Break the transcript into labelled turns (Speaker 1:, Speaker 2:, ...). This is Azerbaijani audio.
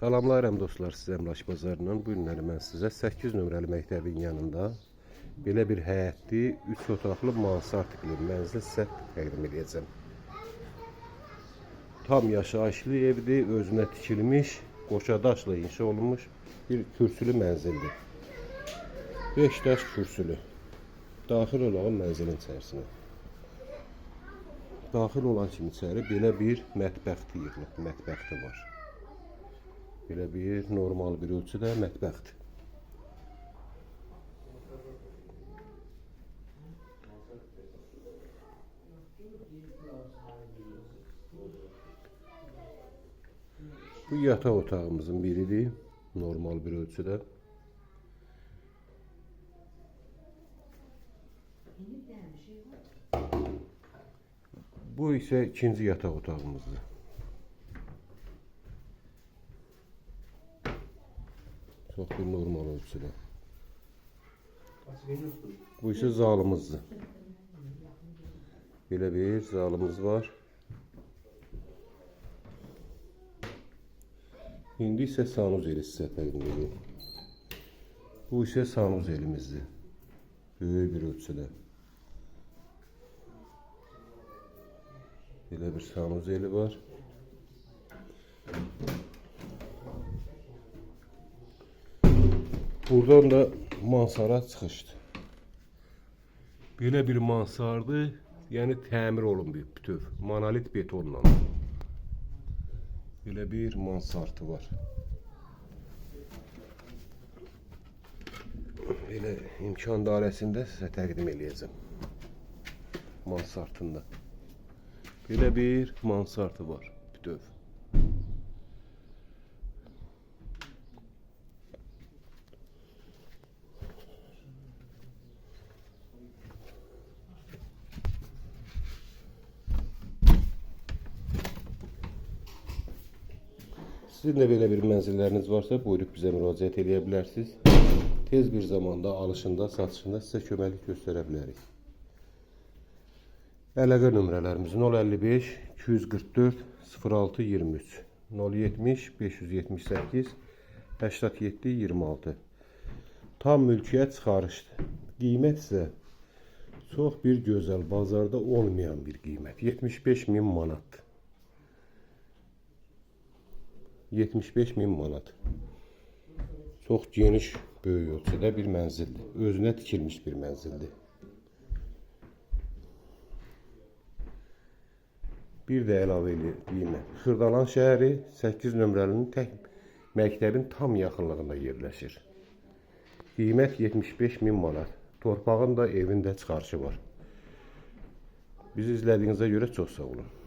Speaker 1: Salamlayıram dostlar, siz Əmlak Bazarından. Bu günləri mən sizə 8 nömrəli məktəbin yanında belə bir həyətli, 3 otaqlı mansard tipli mənzil sizə təqdim edəcəm. Tam yaşayışlı evdir, özünə tikilmiş, qoça daşla inşa olunmuş bir kürsülü mənzildir. 5 daş kürsülü. Daxil olan mənzilin içərisinə. Daxil olan kimi içəri belə bir mətbəxti yığılıb, mətbəxti var. Belə bir normal bir ölçüdə mətbəxdir. Bu yataq otağımızın biridir, normal bir ölçüdə. Bu isə ikinci yataq otağımızdır. Çox bir normal ölçüdə. Bu isə zalımızdır. Belə bir zalımız var. İndi isə sanuzeli sizə təqdim edeyim. Bu isə sanuzelimizdir. Böyük bir ölçüdə. Belə bir sanuzeli var. Buradan da mansara çıxışdır. Belə bir mansardır, yəni təmir olunmuyor bütöv, monolit betonla. Belə bir mansardı var. Belə imkan dairəsində sizə təqdim edəcəm. Mansardında. Belə bir mansardı var bütöv. Sizin də belə bir mənzilləriniz varsa, buyurub bizə müraciət edə bilərsiniz. Tez bir zamanda alışında, satışında sizə köməklik göstərə bilərik. Əlaqə nömrələrimiz 055 244 06 23 070 578 87 26. Tam mülkiyyət çıxarışdır. Qiymət isə çox bir gözəl, bazarda olmayan bir qiymət. 75.000 manat. 75.000 manat. Çox geniş, böyük ölçüdə bir mənzildir. Özünə tikilmiş bir mənzildir. Bir də əlavə edeyim. Xırdalan şəhəri 8 nömrəlinin tək məktəbin tam yaxınlığında yerləşir. Qiymət 75.000 manat. Torpağın da evində çıxarışı var. Bizi izlədiyinizə görə çox sağ olun.